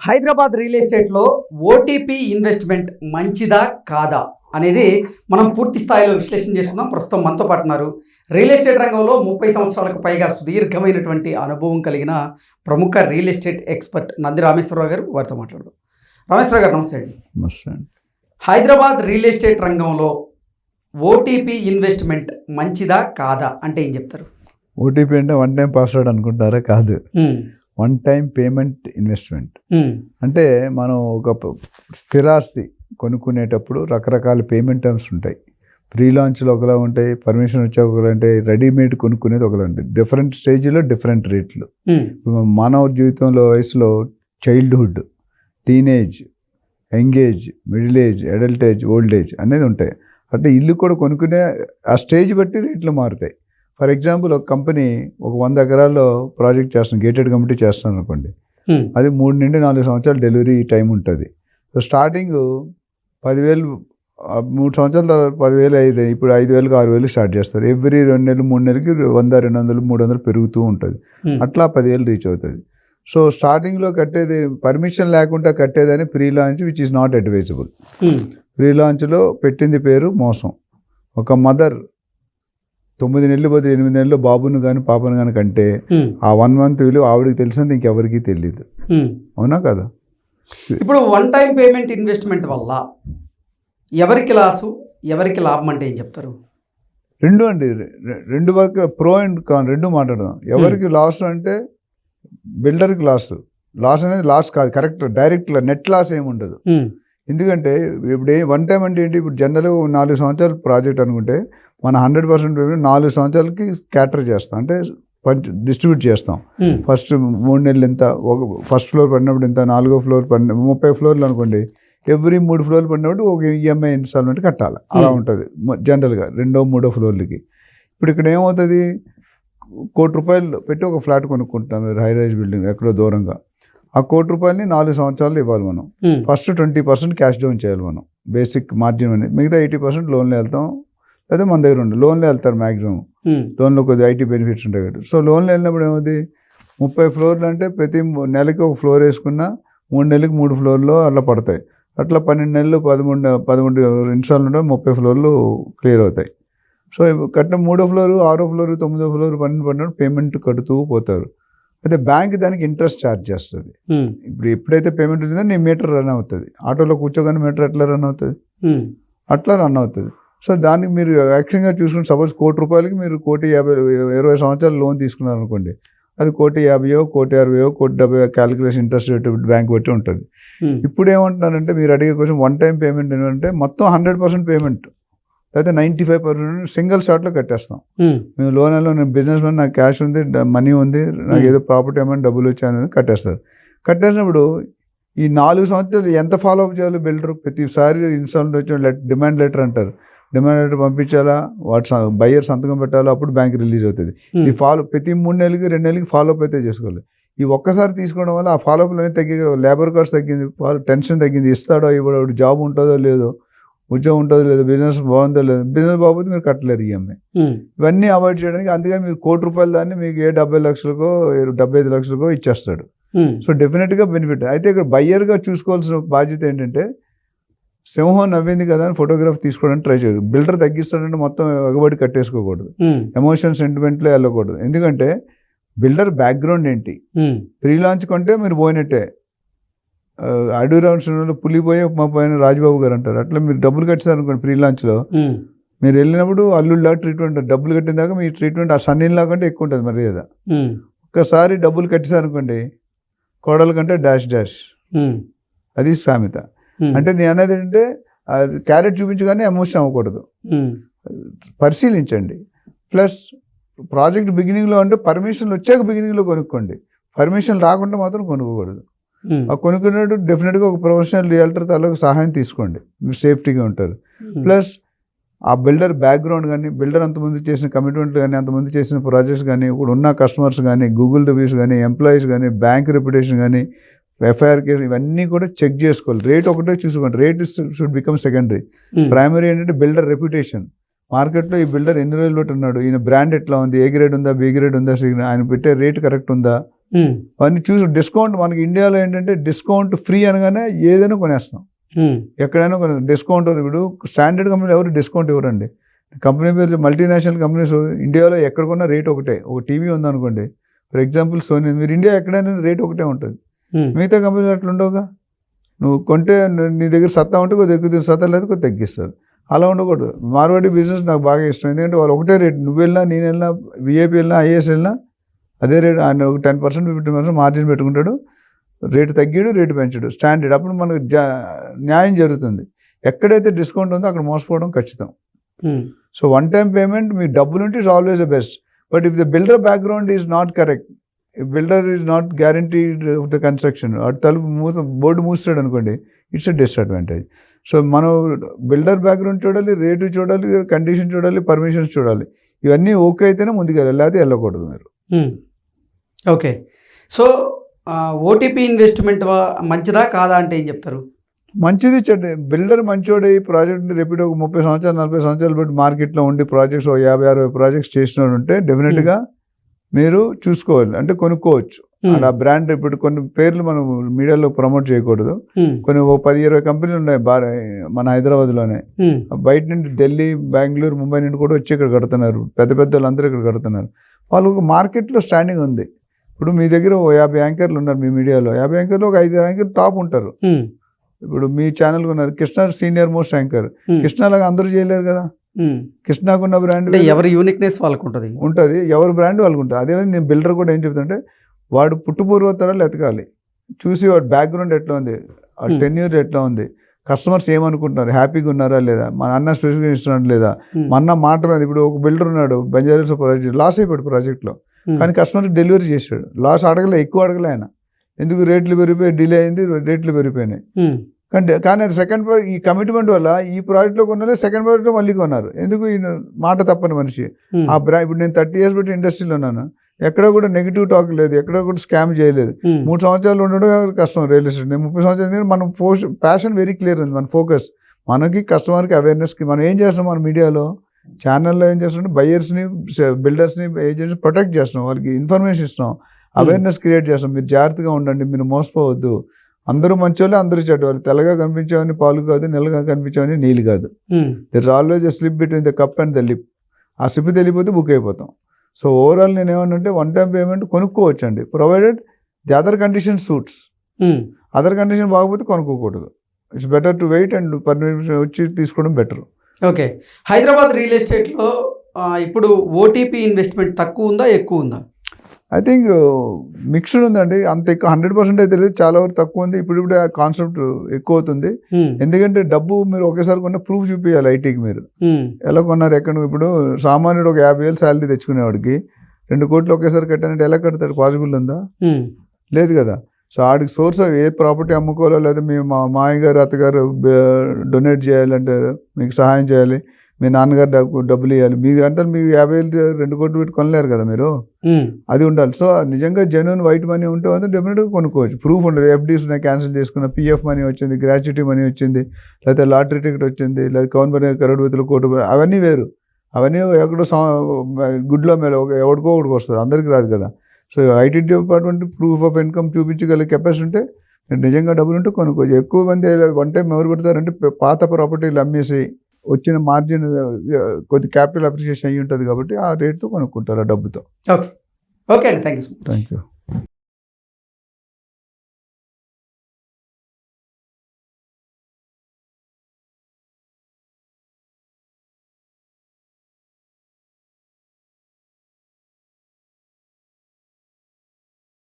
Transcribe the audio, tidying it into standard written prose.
Hyderabad real ఎస్టేట్లో OTP investment మంచిదా కాదా అనేది మనం పూర్తి స్థాయిలో విశ్లేషణ చేసుకుందాం. ప్రస్తుతం మనతో పాటు ఉన్నారు రియల్ ఎస్టేట్ రంగంలో 30 సంవత్సరాలకు పైగా సుదీర్ఘమైనటువంటి అనుభవం కలిగిన ప్రముఖ real estate expert Nandi Rameshwar Rao గారు. వారితో మాట్లాడదాం. రామేశ్వరరావు గారు నమస్తే అండి. నమస్తే అండి. హైదరాబాద్ రియల్ ఎస్టేట్ రంగంలో ఓటీపీ ఇన్వెస్ట్మెంట్ మంచిదా కాదా అంటే ఏం చెప్తారు? ఓటీపీ అంటే వన్ టైం పాస్వర్డ్ అనుకుంటారా? కాదు, వన్ టైం పేమెంట్ ఇన్వెస్ట్మెంట్. అంటే మనం ఒక స్థిరాస్తి కొనుక్కునేటప్పుడు రకరకాల పేమెంట్ టర్మ్స్ ఉంటాయి. ప్రీ లాంచ్లో ఒకలా ఉంటాయి, పర్మిషన్ వచ్చే ఒకలా ఉంటాయి, రెడీమేడ్ కొనుక్కునేది ఒకలా ఉంటాయి. డిఫరెంట్ స్టేజ్లో డిఫరెంట్ రేట్లు. మానవ జీవితంలో వయసులో childhood, teenage, young age, middle age, adult age, old age అనేది ఉంటాయి. అంటే ఇల్లు కూడా కొనుక్కునే ఆ స్టేజ్ బట్టి రేట్లు మారుతాయి. ఫర్ ఎగ్జాంపుల్ ఒక కంపెనీ ఒక 100 ఎకరాల్లో ప్రాజెక్ట్ చేస్తాను, గేటెడ్ కమిటీ చేస్తాను అనుకోండి, అది 3 నుండి 4 సంవత్సరాలు డెలివరీ టైం ఉంటుంది. సో స్టార్టింగ్ 10,000, 3 సంవత్సరాల తర్వాత 10,000 అయితే ఇప్పుడు 5,000కి 6,000 స్టార్ట్ చేస్తారు. ఎవ్రీ 2 నెలలు 3 నెలలకి 100, 200, 300 పెరుగుతూ ఉంటుంది. అట్లా 10,000 రీచ్ అవుతుంది. సో స్టార్టింగ్లో కట్టేది పర్మిషన్ లేకుండా కట్టేదని pre launch which is not advisable. Pre లాంచ్లో పెట్టింది పేరు మోసం. ఒక మదర్ 9 నెలలు పోతే 8 నెలలు బాబును కానీ పాపను కానీ కంటే ఆ 1 మంత్ విలువ ఆవిడకి తెలిసినంత ఇంకెవరికి తెలియదు. అవునా కదా? ఇప్పుడు వన్ టైం పేమెంట్ ఇన్వెస్ట్మెంట్ వల్ల ఎవరికి లాసు ఎవరికి లాభం అంటే ఏం చెప్తారు? రెండు అండి, రెండు పక్క ప్రో అండ్ కాన్ రెండు మాట్లాడదాం. ఎవరికి లాస్ అంటే బిల్డర్కి లాస్. లాస్ అనేది లాస్ కాదు, కరెక్ట్ డైరెక్ట్ నెట్ లాస్ ఏమి ఉండదు. ఎందుకంటే ఇప్పుడు వన్ టైం అంటే ఏంటి? ఇప్పుడు జనరల్ 4 సంవత్సరాల ప్రాజెక్ట్ అనుకుంటే మన 100% పేమెంట్ 4 సంవత్సరాలకి క్యాటర్ చేస్తాం, అంటే డిస్ట్రిబ్యూట్ చేస్తాం. ఫస్ట్ 3 నెలలు ఎంత, ఒక ఫస్ట్ ఫ్లోర్ పడినప్పుడు ఎంత, 4వ ఫ్లోర్ పడిన 30 ఫ్లోర్లు అనుకోండి, ఎవ్రీ 3 ఫ్లోర్లు పడినప్పుడు ఒక ఈఎంఐ ఇన్స్టాల్మెంట్ కట్టాలి. అలా ఉంటుంది జనరల్గా 2వ 3వ ఫ్లోర్లకి. ఇప్పుడు ఇక్కడ ఏమవుతుంది? ₹1,00,00,000 పెట్టి ఒక ఫ్లాట్ కొనుక్కుంటాం హై రైజ్ బిల్డింగ్ ఎక్కడో దూరంగా. ఆ ₹1,00,00,000ని 4 సంవత్సరాలు ఇవ్వాలి మనం. ఫస్ట్ 20% క్యాష్ డౌన్ చేయాలి మనం, బేసిక్ మార్జిన్ అనేది. మిగతా 80% లోన్లో వెళ్తాం, లేదా మన దగ్గర ఉండదు. లోన్లో వెళ్తారు మ్యాక్సిమం. లోన్లో కొద్దిగా ఐటీ బెనిఫిట్స్ ఉంటాయి కాబట్టి. సో లోన్లో వెళ్ళినప్పుడు ఏమవుతుంది? 30 ఫ్లోర్లు అంటే ప్రతి నెలకి ఒక ఫ్లోర్ వేసుకున్నా 3 నెలలకి 3 ఫ్లోర్లు అట్లా పడతాయి. అట్లా 12 నెలలు 13 ఇన్స్టాల్మెంట్ 30 ఫ్లోర్లు క్లియర్ అవుతాయి. సో కట్టిన 3వ ఫ్లోరు, 6వ ఫ్లోరు, 9వ ఫ్లోరు, 12 పేమెంట్ కడుతూ పోతారు. అయితే బ్యాంక్ దానికి ఇంట్రెస్ట్ ఛార్జ్ చేస్తుంది. ఇప్పుడు ఎప్పుడైతే పేమెంట్ ఉంటుందో నీ మీటర్ రన్ అవుతుంది. ఆటోలో కూర్చోగానే మీటర్ ఎట్లా రన్ అవుతుంది? అట్లా రన్ అవుతుంది. సో దానికి మీరు యాక్చువల్గా చూసుకుని సపోజ్ ₹1,00,00,000కి మీరు 1,50,20 సంవత్సరాలు లోన్ తీసుకున్నారు అనుకోండి, అది 1,50,000, 1,60,000, 1,70,000 క్యాలిక్యులేషన్ ఇంట్రెస్ట్ రేట్ బ్యాంక్ బట్టి ఉంటుంది. ఇప్పుడు ఏమంటున్నారంటే మీరు అడిగే క్వశ్చన్ వన్ టైం పేమెంట్ ఏంటంటే మొత్తం 100% పేమెంట్, లేకపోతే 95% సింగిల్ షాట్లో కట్టేస్తాం. మేము లోన్లో నేను బిజినెస్ మ్యాన్, నాకు క్యాష్ ఉంది, మనీ ఉంది, నాకు ఏదో ప్రాపర్టీ ఏమైనా డబ్బులు వచ్చాయనేది కట్టేస్తారు. కట్టేసినప్పుడు ఈ 4 సంవత్సరాలు ఎంత ఫాలో అప్ చేయాలి బిల్డర్? ప్రతిసారి ఇన్స్టాల్మెంట్ వచ్చి డిమాండ్ లెటర్ అంటారు, డిమాండ్ లెటర్ పంపించాలా, బయ్యర్ సంతకం పెట్టాలా, అప్పుడు బ్యాంక్ రిలీజ్ అవుతుంది. ఈ ప్రతి 3 నెలలకి 2 నెలలకి ఫాలోఅప్ అయితే చేసుకోవాలి. ఈ ఒక్కసారి తీసుకోవడం వల్ల ఆ ఫాలోఅప్లు అనేది తగ్గి, లేబర్ కాస్ట్ తగ్గింది, టెన్షన్ తగ్గింది, ఇస్తాడో ఇవ్వడో, జాబ్ ఉంటుందో లేదో, ఉద్యోగం ఉంటుందో లేదో, బిజినెస్ బాగుందో లేదో, బిజినెస్ బాగుంది మీరు కట్టలేరు ఈఎంఐ. ఇవన్నీ అవాయిడ్ చేయడానికి అందుకని మీరు ₹1,00,00,000 దాన్ని మీకు 70 లక్షలకో 75 లక్షలకో ఇచ్చేస్తాడు. సో డెఫినెట్గా బెనిఫిట్. అయితే ఇక్కడ బయ్యర్గా చూసుకోవాల్సిన బాధ్యత ఏంటంటే, సింహం నవ్వింది కదా అని ఫోటోగ్రాఫ్ తీసుకోవడానికి ట్రై చేయదు. బిల్డర్ తగ్గిస్తాడంటే మొత్తం ఎగబడి కట్టేసుకోకూడదు, ఎమోషన్ సెంటిమెంట్లో వెళ్ళకూడదు. ఎందుకంటే బిల్డర్ బ్యాక్గ్రౌండ్ ఏంటి? ప్రీ లాంచ్ కొంటే మీరు పోయినట్టే. అడవి రామకృష్ణలో పులిపోయి మా పోయిన రాజబాబు గారు అంటారు. అట్లా మీరు డబ్బులు కట్టారు అనుకోండి, ప్రీ లాంచ్లో మీరు వెళ్ళినప్పుడు అల్లుళ్ళ ట్రీట్మెంట్, డబ్బులు కట్టిన దాకా మీ ట్రీట్మెంట్ ఆ సన్నీలా కంటే ఎక్కువ ఉంటుంది మర్యాద. ఒక్కసారి డబ్బులు కట్టేసారనుకోండి, కోడల కంటే డాష్ డాష్. అది సామెత. అంటే నేను అనేది ఏంటంటే క్యారెట్ చూపించగానే ఎమోషన్ అవ్వకూడదు, పరిశీలించండి. ప్లస్ ప్రాజెక్ట్ బిగినింగ్లో అంటే పర్మిషన్లు వచ్చాక బిగినింగ్లో కొనుక్కోండి, పర్మిషన్ రాకుండా మాత్రం కొనుక్కోకూడదు. ఆ కొనుక్కున్నట్టు డెఫినెట్గా ఒక ప్రొఫెషనల్ రియల్టర్ తాలూకు సహాయం తీసుకోండి, మీరు సేఫ్టీగా ఉంటారు. ప్లస్ ఆ బిల్డర్ బ్యాక్గ్రౌండ్ కానీ, బిల్డర్ అంతమంది చేసిన కమిట్మెంట్లు కానీ, అంతమంది చేసిన ప్రాజెక్ట్స్ కానీ, ఇప్పుడు ఉన్న కస్టమర్స్ కానీ, గూగుల్ రివ్యూస్ కానీ, ఎంప్లాయీస్ కానీ, బ్యాంక్ రెప్యుటేషన్ కానీ, ఎఫ్ఐఆర్ కేసు, ఇవన్నీ కూడా చెక్ చేసుకోవాలి. రేట్ ఒకటే చూసుకోండి, rate should become secondary. Primary ఏంటంటే బిల్డర్ రెప్యుటేషన్. మార్కెట్లో ఈ బిల్డర్ ఎన్ని రోజులు పెట్టి ఉన్నాడు, ఈయన బ్రాండ్ ఎట్లా ఉంది, ఏ గ్రేడ్ ఉందా, బి గ్రేడ్ ఉందా, ఆయన పెట్టే రేట్ కరెక్ట్ ఉందా, అవన్నీ చూసి డిస్కౌంట్ మనకి ఇండియాలో ఏంటంటే డిస్కౌంట్ ఫ్రీ అనగానే ఏదైనా కొనేస్తాం. ఎక్కడైనా డిస్కౌంట్. ఇప్పుడు స్టాండర్డ్ కంపెనీలు ఎవరు డిస్కౌంట్ ఇవ్వరండి. కంపెనీ పేరు మల్టీనేషనల్ కంపెనీస్ ఇండియాలో ఎక్కడ కొన్నా రేట్ ఒకటే. ఒక టీవీ ఉందనుకోండి, ఫర్ ఎగ్జాంపుల్ సోనీ, మీరు ఇండియా ఎక్కడైనా రేట్ ఒకటే ఉంటుంది. మిగతా కంపెనీలు అట్లా ఉండవుగా. నువ్వు కొంటే నీ దగ్గర సత్తా ఉంటే కొద్దిగా ఎక్కువ, సత్తా లేదు కొద్దిగా తగ్గిస్తారు. అలా ఉండకూడదు. మార్వాడి బిజినెస్ నాకు బాగా ఇష్టం. ఎందుకంటే వాళ్ళు ఒకటే రేట్, నువ్వు వెళ్ళినా నేను వెళ్ళినా విఐపి వెళ్ళినా ఐఏఎస్ వెళ్ళినా అదే రేట్. ఆయన ఒక 10% 15% మార్జిన్ పెట్టుకుంటాడు. రేటు తగ్గాడు, రేటు పెంచాడు, స్టాండర్డ్. అప్పుడు మనకు న్యాయం జరుగుతుంది. ఎక్కడైతే డిస్కౌంట్ ఉందో అక్కడ మోసపోవడం ఖచ్చితం. సో వన్ టైం పేమెంట్, మీ డబ్బులు ఉంటే it's always the best. But if the builder background is not correct, builder is not guaranteed of the construction, అటు తలుపు బోర్డు మూస్తాడు అనుకోండి, ఇట్స్ ఎ డిసడ్వాంటేజ్. సో మనం బిల్డర్ బ్యాక్గ్రౌండ్ చూడాలి, రేటు చూడాలి, condition చూడాలి, permissions చూడాలి. ఇవన్నీ ఓకే అయితేనే ముందుకెళ్ళాలి, లేకపోతే వెళ్ళకూడదు మీరు. ఓకే. సో ఓటీపీ ఇన్వెస్ట్మెంట్ మంచిదా కాదా అంటే ఏం చెప్తారు? మంచిది. బిల్డర్ మంచోడే ఈ ప్రాజెక్ట్ రిపీట్ ఒక 30 సంవత్సరాలు 40 సంవత్సరాలు బట్టి మార్కెట్లో ఉండి ప్రాజెక్ట్స్ 50-60 ప్రాజెక్ట్స్ చేసినాడు ఉంటే డెఫినెట్గా మీరు చూసుకోవాలి, అంటే కొనుక్కోవచ్చు. ఆ బ్రాండ్ ఇప్పుడు కొన్ని పేర్లు మనం మీడియాలో ప్రమోట్ చేయకూడదు. కొన్ని 10-20 కంపెనీలు ఉన్నాయి మన హైదరాబాద్లోనే. బయట నుండి ఢిల్లీ, బెంగళూరు, ముంబై నుండి కూడా వచ్చి ఇక్కడ కడుతున్నారు. పెద్ద పెద్ద వాళ్ళందరూ ఇక్కడ కడుతున్నారు. వాళ్ళకు మార్కెట్లో స్టాండింగ్ ఉంది. ఇప్పుడు మీ దగ్గర 50 యాంకర్లు ఉన్నారు మీ మీడియాలో. 50 యాంకర్లు ఒక 5 యాంకర్ టాప్ ఉంటారు. ఇప్పుడు మీ ఛానల్ ఉన్నారు, కృష్ణ సీనియర్ మోస్ట్ యాంకర్. కృష్ణలాగా అందరూ చేయలేరు కదా. కృష్ణకున్న బ్రాండ్ ఎవరి యూనిక్నెస్ వాళ్ళకు ఉంటుంది, ఎవరి బ్రాండ్ వాళ్ళకు ఉంటుంది. అదేవిధంగా నేను బిల్డర్ కూడా ఏం చెప్తానంటే, వాడు పుట్టుపూర్వోత్తరాలు ఎతకాలి, చూసి వాడు బ్యాక్గ్రౌండ్ ఎట్లా ఉంది, ఆ టెన్యూర్ ఎట్లా ఉంది, కస్టమర్స్ ఏమనుకుంటున్నారు, హ్యాపీగా ఉన్నారా లేదా, మన అన్న స్పెసిఫికేషన్ ఇస్తున్నాడు లేదా, మన మాట మీద. ఇప్పుడు ఒక బిల్డర్ ఉన్నాడు బంజారాస్ ప్రాజెక్ట్, లాస్ అయిపోయాడు ప్రాజెక్ట్లో, కానీ కస్టమర్కి డెలివరీ చేశాడు. లాస్ అడగలే, ఎక్కువ అడగలే ఆయన. ఎందుకు రేట్లు పెరిగిపోయి, డిలే అయింది, రేట్లు పెరిగిపోయినాయి. కానీ సెకండ్ ఈ కమిట్మెంట్ వల్ల ఈ ప్రాజెక్ట్లో కొన్నారు, సెకండ్ ప్రాజెక్ట్లో మళ్ళీ కొన్నారు. ఎందుకు? ఈ మాట తప్పని మనిషి. ఆ ఇప్పుడు నేను 30 years బట్టి ఇండస్ట్రీలో ఉన్నాను, ఎక్కడ కూడా నెగిటివ్ టాక్ లేదు, ఎక్కడ కూడా స్కామ్ చేయలేదు. 3 సంవత్సరాలు ఉండడం కష్టం రియల్ ఎస్టేట్. నేను 30 సంవత్సరాలు. మనం ప్యాషన్ వెరీ క్లియర్ ఉంది, మన ఫోకస్ మనకి కస్టమర్కి అవేర్నెస్కి. మనం ఏం చేస్తున్నాం మన మీడియాలో ఛానల్లో ఏం చేస్తున్నాం, బయ్యర్స్ని, బిల్డర్స్ని, ఏజెంట్స్ని ప్రొటెక్ట్ చేస్తున్నాం, వాళ్ళకి ఇన్ఫర్మేషన్ ఇస్తున్నాం, అవేర్నెస్ క్రియేట్ చేస్తాం. మీరు జాగ్రత్తగా ఉండండి, మీరు మోసపోవద్దు. అందరూ మంచోళ్ళే, అందరూ చెడ్డవాళ్ళు. తెల్లగా కనిపించేవని పాలు కాదు, నల్లగా కనిపించేవని నీళ్ళు కాదు. There is always a slip between the cup and the lip. ఆ స్లిప్ తెలియపోతే బుక్ అయిపోతాం. సో ఓవరాల్ నేను ఏమన్నంటే, వన్ టైం పేమెంట్ కొనుక్కోవచ్చు అండి, provided the other condition suits. Other condition బాగపోతే కొనుక్కోకూడదు. It's better to wait and permission వచ్చి తీసుకోవడం బెటర్. ఓకే. హైదరాబాద్ రియల్ ఎస్టేట్లో ఇప్పుడు ఓటీపీ ఇన్వెస్ట్మెంట్ తక్కువ ఉందా, ఎక్కువ ఉందా? ఐ థింక్ మిక్స్డ్ ఉందండి. అంత ఎక్కువ 100% అయితే లేదు, చాలా వరకు తక్కువ ఉంది. ఇప్పుడు ఆ కాన్సెప్ట్ ఎక్కువ అవుతుంది. ఎందుకంటే డబ్బు మీరు ఒకేసారి కొన్న ప్రూఫ్ చూపించాలి. ఐటీకి మీరు ఎలా కొన్నారు, ఎక్కడ. ఇప్పుడు సామాన్యుడు ఒక 50,000 శాలరీ తెచ్చుకునేవాడికి 2 కోట్లు ఒకేసారి కట్టానంటే ఎలా కడతాడు? పాసిబుల్ ఉందా? లేదు కదా. సో ఆడికి సోర్స్ ఏ ప్రాపర్టీ అమ్ముకోవాలో, లేదా మీ మామయ్య గారు అత్తగారు డొనేట్ చేయాలంటే మీకు సహాయం చేయాలి, మీ నాన్నగారు డబ్బులు ఇవ్వాలి, మీకు అంటే మీకు 50,000 2 కోట్లు పెట్టి కొనలేరు కదా మీరు. అది ఉండాలి. సో నిజంగా జెన్యూన్ వైట్ మనీ ఉంటే మాత్రం డెఫినెట్గా కొనుక్కోవచ్చు. ప్రూఫ్ ఉండదు. ఎఫ్డీస్ ఉన్నాయి క్యాన్సిల్ చేసుకున్న, పిఎఫ్ మనీ వచ్చింది, గ్రాట్యుటీ మనీ వచ్చింది, లేకపోతే లాటరీ టికెట్ వచ్చింది, లేదా కౌన్బర్ కరోడ్పతులు కోటి, అవన్నీ వేరు. అవన్నీ ఎక్కడో గుడ్లో మేళ ఎవడికో ఒకటికి వస్తుంది, అందరికీ రాదు కదా. So IT department proof of income చూపించగల కెపాసిటీ ఉంటే, నిజంగా డబ్బులు ఉంటే కొనుక్కోవచ్చు. ఎక్కువ మంది వన్ టైం ఎవరు పెడతారంటే, పాత ప్రాపర్టీలు అమ్మేసి వచ్చిన మార్జిన్ కొద్ది క్యాపిటల్ అప్రిషియేషన్ అయ్యి ఉంటుంది కాబట్టి ఆ రేట్తో కొనుక్కుంటారు, ఆ డబ్బుతో. ఓకే. ఓకే అండి, థ్యాంక్ యూ.